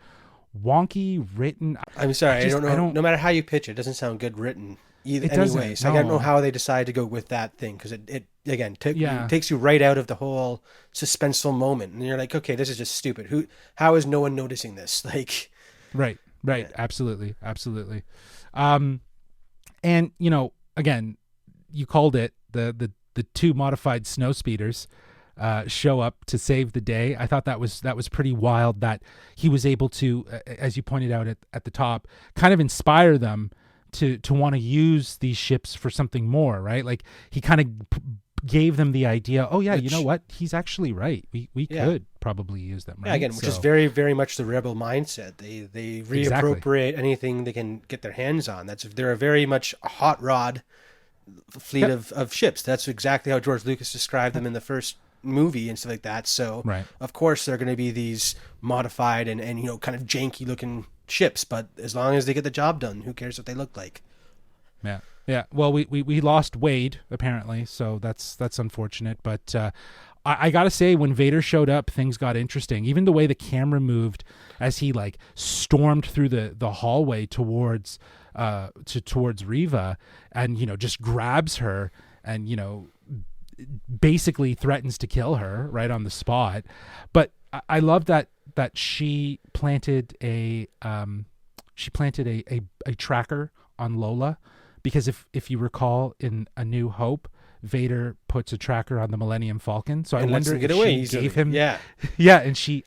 wonky written. I'm sorry, I don't know. No matter how you pitch it, it doesn't sound good written. Anyway, so I don't know how they decide to go with that thing, because it takes you right out of the whole suspenseful moment, and you're like, okay, this is just stupid. How is no one noticing this? Right, yeah. Absolutely. And again, you called it, the two modified snowspeeders show up to save the day. I thought that was pretty wild that he was able to, as you pointed out at the top, kind of inspire them to want to use these ships for something more, right? He kind of gave them the idea, oh yeah, you know what? He's actually right. We could probably use them, right? Yeah, again, which is very, very much the rebel mindset. They reappropriate anything they can get their hands on. They're a very much a hot rod fleet of ships. That's exactly how George Lucas described them in the first movie and stuff like that. So of course they're going to be these modified and kind of janky looking ships, but as long as they get the job done, who cares what they look like? Yeah. Well, we lost Wade apparently, so that's unfortunate. But I gotta say, when Vader showed up, things got interesting. Even the way the camera moved as he stormed through the hallway towards Reva, and just grabs her and basically threatens to kill her right on the spot. But I love that she planted a tracker on Lola, because if you recall in A New Hope, Vader puts a tracker on the Millennium Falcon. So I wonder if she gave him,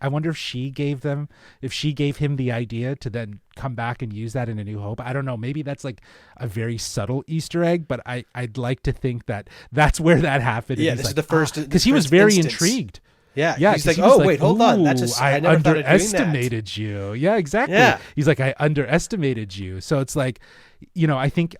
I wonder if she gave him the idea to then come back and use that in A New Hope. I don't know. Maybe that's a very subtle Easter egg, but I'd like to think that that's where that happened. Yeah, this is the first, because he was very intrigued. Yeah, Yeah, he's 'cause like, he was oh like, wait, hold on, "Ooh, I never thought of doing that. underestimated you." Yeah, exactly. Yeah. He's like, "I underestimated you." So it's like, I think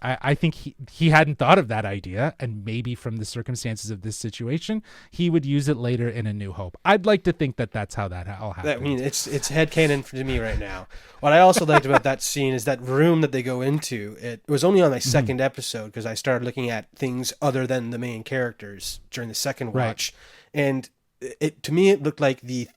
he hadn't thought of that idea, and maybe from the circumstances of this situation, he would use it later in A New Hope. I'd like to think that that's how that all happened. I mean, it's headcanon to me right now. What I also liked about that scene is that room that they go into. It was only on my second episode because I started looking at things other than the main characters during the second watch, and to me it looked like the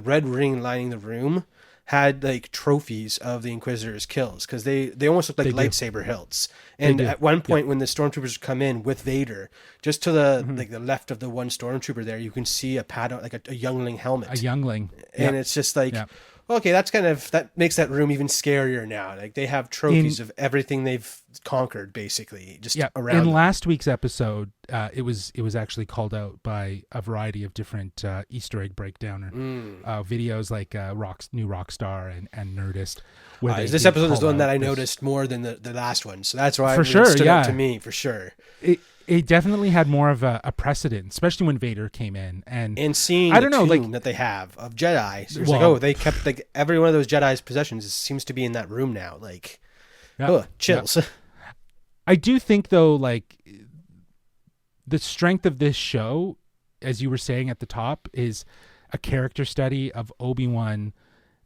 red ring lining the room had like trophies of the Inquisitor's kills, because they almost look like lightsaber hilts. And at one point when the stormtroopers come in with Vader, just to the like the left of the one stormtrooper there, you can see a pattern, like a youngling helmet. A youngling. And it's just like, okay, that makes that room even scarier now. Like they have trophies of everything they've conquered, basically, just around. In them. last week's episode, it was actually called out by a variety of different Easter egg breakdown videos, like New Rockstar and Nerdist. This episode is the one that I noticed more than the last one, so that's why it stood out to me for sure. It definitely had more of a precedent, especially when Vader came in, and seeing the tomb that they have of Jedi. So it's like, they kept like every one of those Jedi's possessions seems to be in that room now. Like, chills. I do think though, like the strength of this show, as you were saying at the top, is a character study of Obi-Wan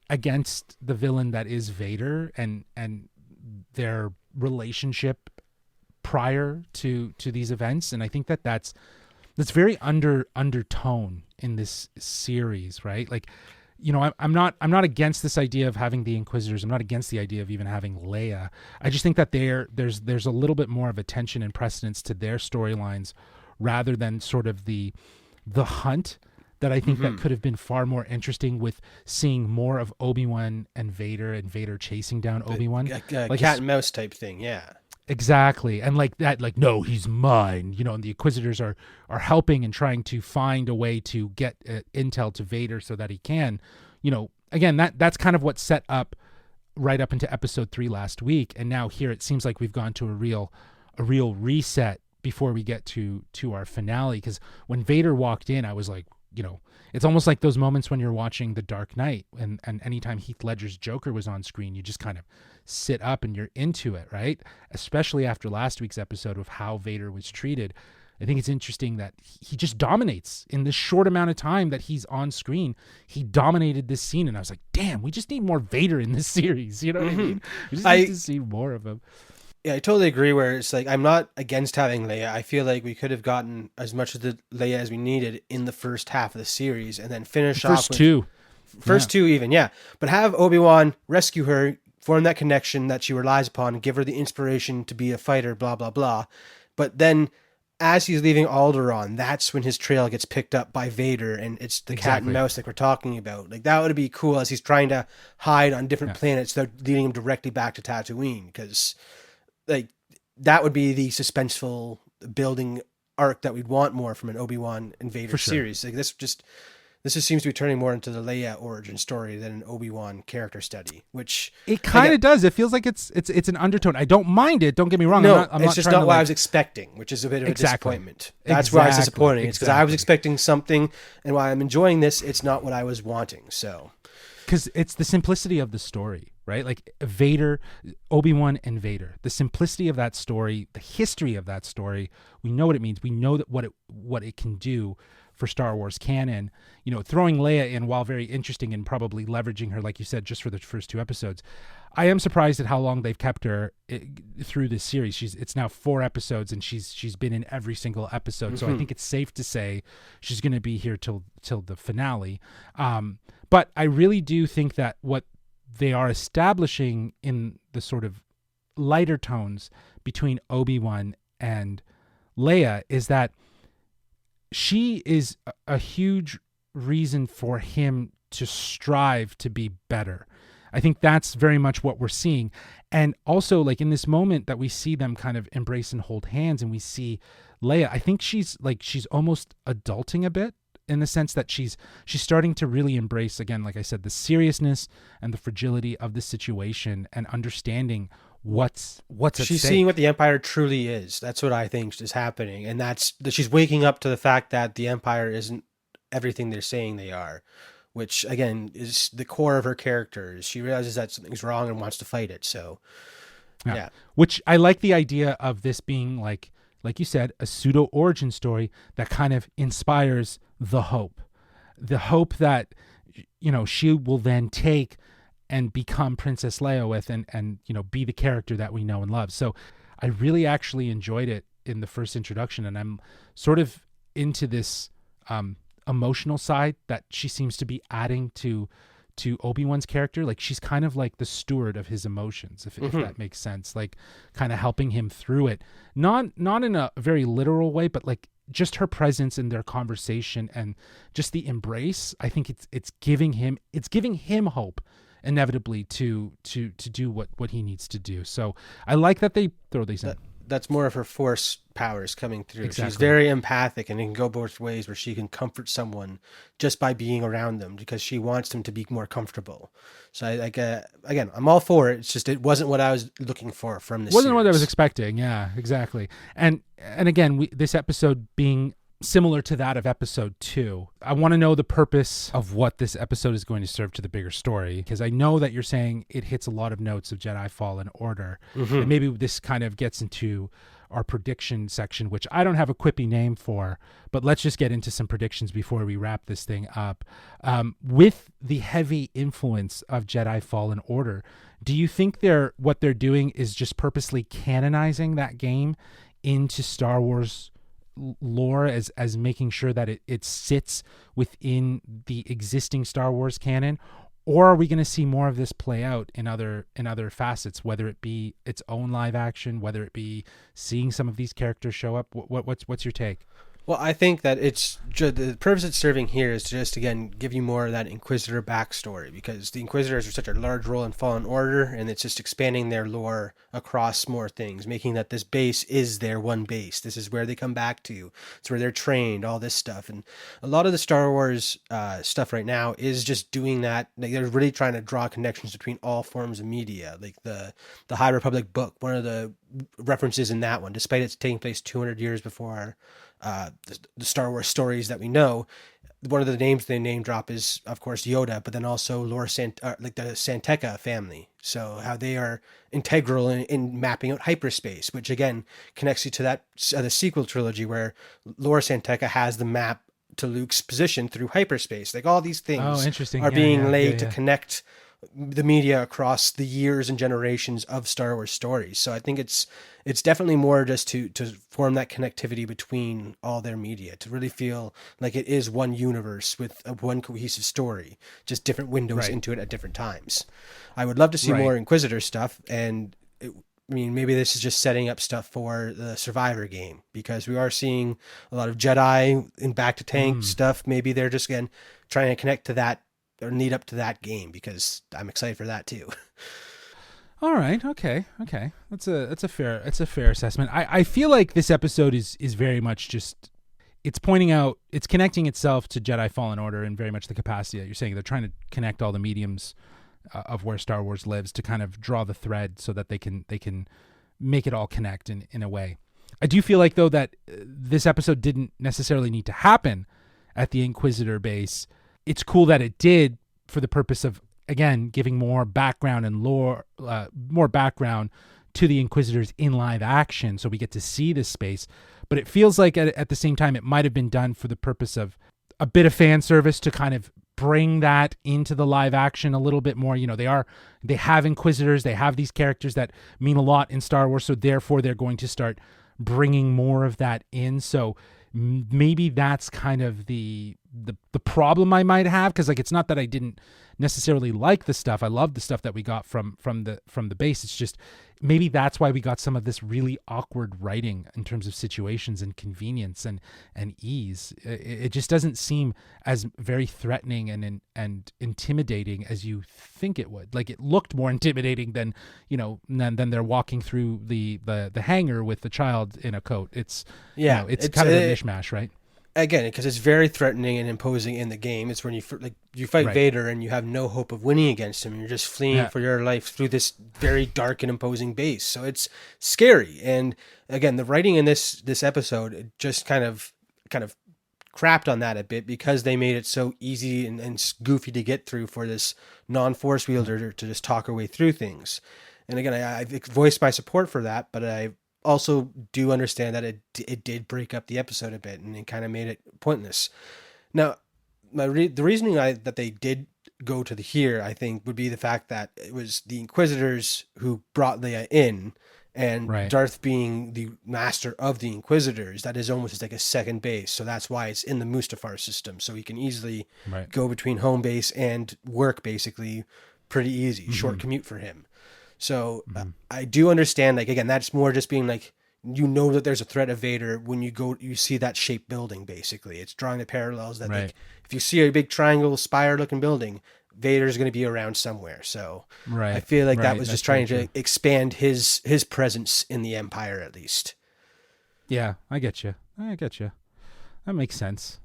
against the villain that is Vader, and their relationship prior to these events. And I think that's very undertone in this series, right? Like, I'm not against this idea of having the Inquisitors. I'm not against the idea of even having Leia. I just think that there's a little bit more of attention and precedence to their storylines rather than sort of the hunt that I think that could have been far more interesting, with seeing more of Obi-Wan and Vader chasing down Obi-Wan. Like cat and mouse type thing, yeah. Exactly. And like that, like, no, he's mine, and the Inquisitors are helping and trying to find a way to get intel to Vader so that he can, again, that's kind of what set up right up into episode 3 last week. And now here it seems like we've gone to a real reset before we get to our finale. Because when Vader walked in, I was like, it's almost like those moments when you're watching The Dark Knight, and anytime Heath Ledger's Joker was on screen, you just kind of sit up and you're into it, right? Especially after last week's episode of how Vader was treated. I think it's interesting that he just dominates in this short amount of time that he's on screen. He dominated this scene, and I was like, damn, we just need more Vader in this series. You know what I mean? We just need to see more of him. Yeah, I totally agree, where it's like, I'm not against having Leia. I feel like we could have gotten as much of the Leia as we needed in the first half of the series, and then finish off with... First two even, yeah. But have Obi-Wan rescue her, form that connection that she relies upon, give her the inspiration to be a fighter, blah, blah, blah. But then, as he's leaving Alderaan, that's when his trail gets picked up by Vader, and it's the cat and mouse like we're talking about. Like, that would be cool, as he's trying to hide on different planets that are leading him directly back to Tatooine, because... like, that would be the suspenseful building arc that we'd want more from an Obi-Wan and Vader series. Like, this just seems to be turning more into the Leia origin story than an Obi-Wan character study, which it kind of does. It feels like it's an undertone. I don't mind it. Don't get me wrong. No, it's just not what I was expecting, which is a bit of a disappointment. That's why I was disappointed. It's because I was expecting something, and while I'm enjoying this, it's not what I was wanting. So, because it's the simplicity of the story, right? Like Vader, Obi-Wan and Vader, the simplicity of that story, the history of that story. We know what it means. We know that what it can do for Star Wars canon. Throwing Leia in, while very interesting and probably leveraging her, like you said, just for the first 2 episodes, I am surprised at how long they've kept her through this series. It's now 4 episodes, and she's been in every single episode. So I think it's safe to say she's going to be here till the finale. But I really do think that what they are establishing in the sort of lighter tones between Obi-Wan and Leia is that she is a huge reason for him to strive to be better. I think that's very much what we're seeing. And also, like, in this moment that we see them kind of embrace and hold hands, and we see Leia, I think she's almost adulting a bit, in the sense that she's starting to really embrace, again, like I said, the seriousness and the fragility of the situation, and understanding what's at stake. She's seeing what the Empire truly is. That's what I think is happening, and that's that she's waking up to the fact that the Empire isn't everything they're saying they are, which again is the core of her character. She realizes that something's wrong and wants to fight it. So, yeah. Which I like the idea of this being like you said, a pseudo origin story that kind of inspires the hope that, you know, she will then take and become Princess Leia with, and, you know, be the character that we know and love. So I really actually enjoyed it in the first introduction, and I'm sort of into this emotional side that she seems to be adding to Obi-Wan's character. Like, she's kind of like the steward of his emotions, if that makes sense, like kind of helping him through it, not in a very literal way, but like just her presence in their conversation and just the embrace. I think it's giving him hope inevitably to do what he needs to do. So I like that they throw these in. That's more of her force powers coming through. Exactly. She's very empathic, and it can go both ways, where she can comfort someone just by being around them because she wants them to be more comfortable. So again, I'm all for it. It's just, it wasn't what I was looking for from this. Wasn't what I was expecting. Yeah, exactly. And again, this episode being similar to that of episode 2, I want to know the purpose of what this episode is going to serve to the bigger story, because I know that you're saying it hits a lot of notes of Jedi Fallen Order, and maybe this kind of gets into our prediction section, which I don't have a quippy name for, but let's just get into some predictions before we wrap this thing up. With the heavy influence of Jedi Fallen Order, do you think what they're doing is just purposely canonizing that game into Star Wars lore, as making sure that it sits within the existing Star Wars canon? Or are we going to see more of this play out in other facets, whether it be its own live action, whether it be seeing some of these characters show up? What's your take? Well, I think that the purpose it's serving here is to just, again, give you more of that Inquisitor backstory, because the Inquisitors are such a large role in Fallen Order, and it's just expanding their lore across more things, making that this base is their one base. This is where they come back to. It's where they're trained, all this stuff. And a lot of the Star Wars stuff right now is just doing that. Like, they're really trying to draw connections between all forms of media, like the High Republic book. One of the references in that one, despite it taking place 200 years before the Star Wars stories that we know, one of the names they name drop is, of course, Yoda, but then also the Santeca family. So how they are integral in mapping out hyperspace, which again connects you to that the sequel trilogy where Lor Santeca has the map to Luke's position through hyperspace. Like, all these things are being laid to connect the media across the years and generations of Star Wars stories. So I think it's definitely more just to form that connectivity between all their media, to really feel like it is one universe with one cohesive story, just different windows into it at different times. I would love to see more Inquisitor stuff, and maybe this is just setting up stuff for the Survivor game, because we are seeing a lot of Jedi in back to tank stuff. Maybe they're just, again, trying to connect to that or lead up to that game, because I'm excited for that too. All right. Okay. That's a fair assessment. I feel like this episode is very much just, it's connecting itself to Jedi Fallen Order in very much the capacity that you're saying. They're trying to connect all the mediums of where Star Wars lives to kind of draw the thread so that they can make it all connect in a way. I do feel like, though, that this episode didn't necessarily need to happen at the Inquisitor base. It's cool that it did, for the purpose of, again, giving more background and lore, more background to the Inquisitors in live action, so we get to see this space. But it feels like at the same time, it might have been done for the purpose of a bit of fan service to kind of bring that into the live action a little bit more. You know, they have Inquisitors, they have these characters that mean a lot in Star Wars, so therefore they're going to start bringing more of that in. So maybe that's kind of the problem I might have, because, like, it's not that I didn't necessarily like the stuff. I love the stuff that we got from the base. It's just maybe that's why we got some of this really awkward writing in terms of situations and convenience and ease. It just doesn't seem as very threatening and intimidating as you think it would. Like, it looked more intimidating than they're walking through the hangar with the child in a coat. It's it's kind of a mishmash, right? Again, because it's very threatening and imposing in the game. It's when you fight Vader and you have no hope of winning against him. You're just fleeing for your life through this very dark and imposing base. So it's scary. And again, the writing in this episode, it just kind of crapped on that a bit because they made it so easy and goofy to get through for this non-force wielder to just talk her way through things. And again, I voiced my support for that, but I also do understand that it did break up the episode a bit and it kind of made it pointless. Now, the reasoning that they did go to the here, I think, would be the fact that it was the Inquisitors who brought Leia in, and Right. Darth being the master of the Inquisitors, that is almost like a second base. So that's why it's in the Mustafar system. So he can easily Right. go between home base and work, basically, pretty easy. Mm-hmm. Short commute for him. So I do understand, like, again, that's more just being like, you know that there's a threat of Vader when you see that shaped building, basically. It's drawing the parallels that, Right. like, if you see a big triangle spire looking building, Vader's going to be around somewhere. So Right. I feel like that Right. was That's just trying very to expand his presence in the Empire, at least. Yeah, I get you. That makes sense.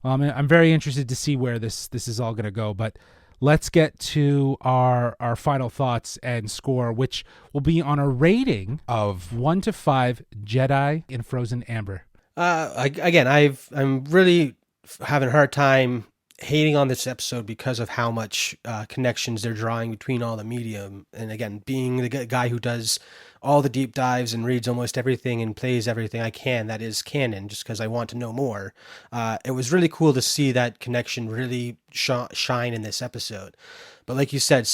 I'm very interested to see where this is all going to go, but let's get to our final thoughts and score, which will be on a rating of 1 to 5 Jedi in Frozen Amber. I'm really having a hard time hating on this episode because of how much connections they're drawing between all the medium. And again, being the guy who does all the deep dives and reads almost everything and plays everything I can that is canon, just because I want to know more. It was really cool to see that connection really shine in this episode. But like you said,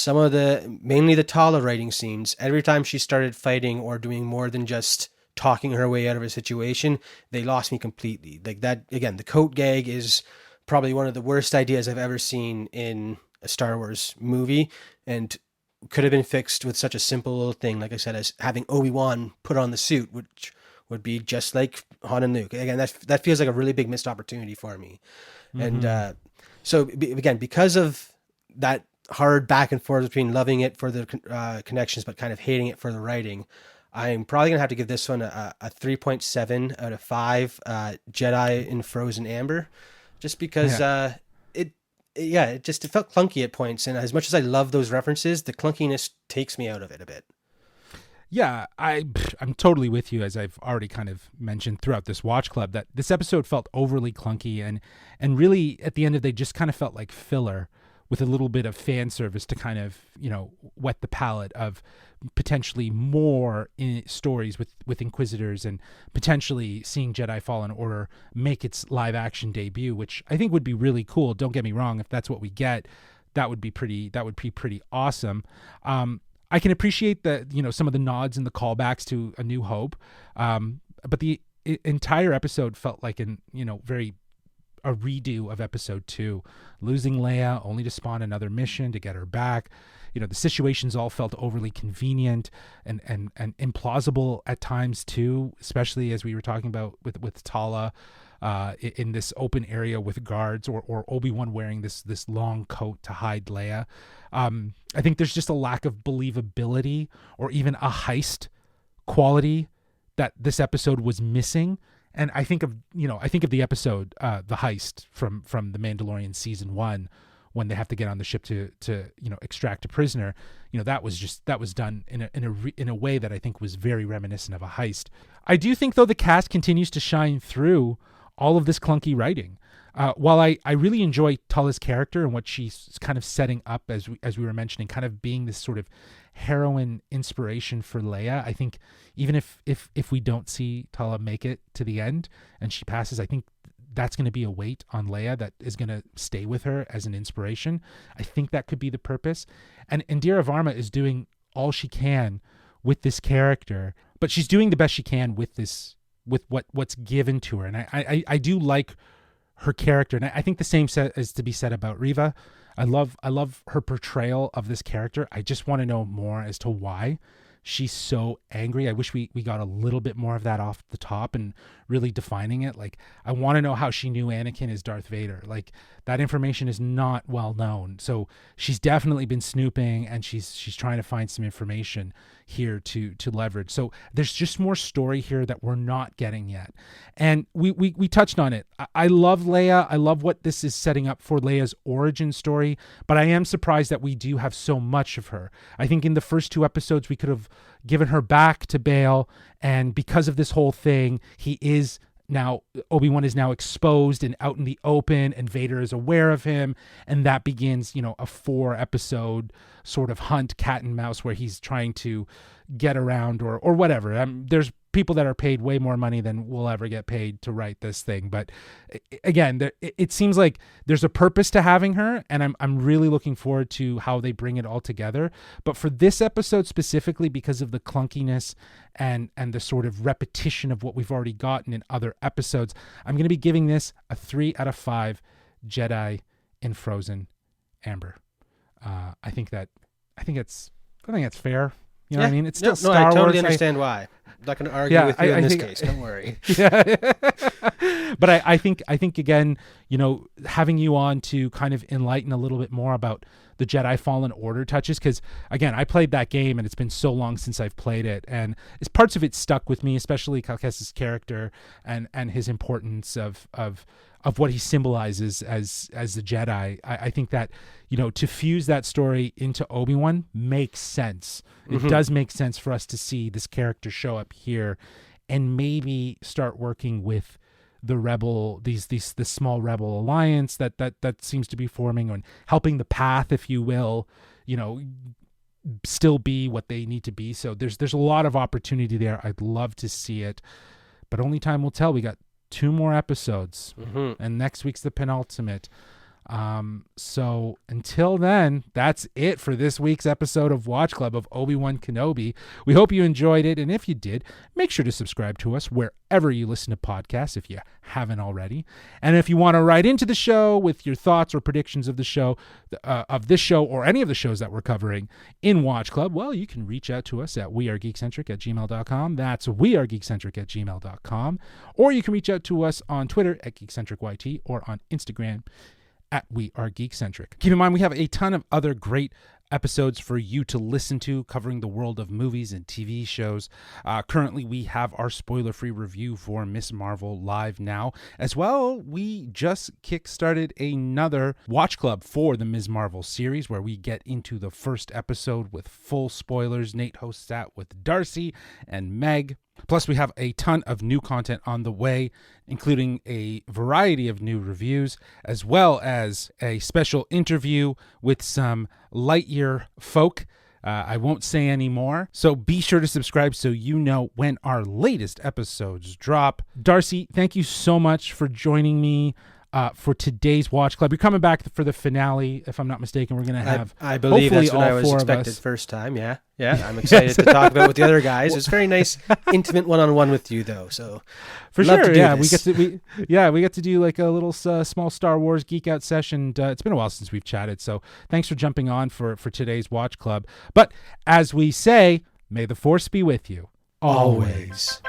mainly the Tala writing scenes, every time she started fighting or doing more than just talking her way out of a situation, they lost me completely. Like that, again, the coat gag is probably one of the worst ideas I've ever seen in a Star Wars movie, and could have been fixed with such a simple little thing, like I said, as having Obi-Wan put on the suit, which would be just like Han and Luke. Again, that feels like a really big missed opportunity for me. Mm-hmm. And so again, because of that hard back and forth between loving it for the connections but kind of hating it for the writing, I'm probably going to have to give this one a 3.7 out of 5 Jedi in Frozen Amber, just because it felt clunky at points. And as much as I love those references, the clunkiness takes me out of it a bit. Yeah, I'm totally with you, as I've already kind of mentioned throughout this watch club, that this episode felt overly clunky and really at the end of the day just kind of felt like filler with a little bit of fan service to kind of, wet the palate of potentially more stories with Inquisitors and potentially seeing Jedi Fallen Order make its live action debut, which I think would be really cool. Don't get me wrong. If that's what we get, that would be pretty awesome. I can appreciate some of the nods and the callbacks to A New Hope. But the entire episode felt like a redo of episode 2, losing Leia only to spawn another mission to get her back. The situations all felt overly convenient and implausible at times too, especially as we were talking about with Tala in this open area with guards, or Obi-Wan wearing this long coat to hide Leia. I think there's just a lack of believability or even a heist quality that this episode was missing. And I think of the episode, The Heist from The Mandalorian season 1, when they have to get on the ship to extract a prisoner. That was done in a way that I think was very reminiscent of a heist. I do think, though, the cast continues to shine through all of this clunky writing. While I really enjoy Tala's character and what she's kind of setting up, as we were mentioning, kind of being this sort of heroine inspiration for Leia, I think even if we don't see Tala make it to the end and she passes, I think that's going to be a weight on Leia that is going to stay with her as an inspiration. I think that could be the purpose. And Indira Varma is doing all she can with this character, but she's doing the best she can with what's given to her. And I do like her character, and I think the same is to be said about Reva. I love her portrayal of this character. I just want to know more as to why she's so angry. I wish we got a little bit more of that off the top and really defining it. Like, I want to know how she knew Anakin is Darth Vader. Like, that information is not well known. So she's definitely been snooping, and she's trying to find some information here to leverage. So there's just more story here that we're not getting yet. And we touched on it. I love Leia. I love what this is setting up for Leia's origin story, but I am surprised that we do have so much of her. I think in the first 2 episodes, we could have given her back to Bail, and because of this whole thing, he is now Obi-Wan is now exposed and out in the open, and Vader is aware of him, and that begins, a 4-episode sort of hunt, cat and mouse, where he's trying to get around or whatever. There's people that are paid way more money than we'll ever get paid to write this thing, but again, it seems like there's a purpose to having her, and I'm really looking forward to how they bring it all together. But for this episode specifically, because of the clunkiness and the sort of repetition of what we've already gotten in other episodes, I'm going to be giving this a 3 out of 5 Jedi in Frozen Amber. I think that's fair. You know what I mean? It's still Star Wars. I totally understand why. I'm not going to argue with you in this case. Don't worry. Yeah. But I think again, having you on to kind of enlighten a little bit more about the Jedi Fallen Order touches, because again, I played that game and it's been so long since I've played it, and parts of it stuck with me, especially Cal Kestis' character and his importance of what he symbolizes as the Jedi. I think that, to fuse that story into Obi-Wan makes sense. It does make sense for us to see this character show up here and maybe start working with the rebel, this small rebel alliance that seems to be forming, and helping the path, if you will, still be what they need to be. So there's a lot of opportunity there. I'd love to see it, but only time will tell. We got 2 more episodes, and next week's the penultimate. So until then, that's it for this week's episode of Watch Club of Obi-Wan Kenobi. We hope you enjoyed it, and if you did, make sure to subscribe to us wherever you listen to podcasts if you haven't already. And if you want to write into the show with your thoughts or predictions of the show, of this show or any of the shows that we're covering in Watch Club, well, you can reach out to us at wearegeekcentric@gmail.com. That's wearegeekcentric@gmail.com. Or you can reach out to us on Twitter at GeekcentricYT or on Instagram at We Are Geekcentric. Keep in mind, we have a ton of other great episodes for you to listen to covering the world of movies and TV shows. Currently, we have our spoiler-free review for Ms. Marvel live now. As well, we just kickstarted another Watch Club for the Ms. Marvel series, where we get into the first episode with full spoilers. Nate hosts that with Darcy and Meg. Plus, we have a ton of new content on the way, including a variety of new reviews, as well as a special interview with some Lightyear folk. I won't say any more, so be sure to subscribe so you know when our latest episodes drop. Darcy, thank you so much for joining me for today's Watch Club. You're coming back for the finale, if I'm not mistaken. We're going to have, I believe that's what I was expected first time. Yeah. I'm excited to talk about it with the other guys. It's very nice, intimate one-on-one with you, though. So for sure, we get to do like a little small Star Wars geek out session. It's been a while since we've chatted, so thanks for jumping on for today's Watch Club. But as we say, may the Force be with you always.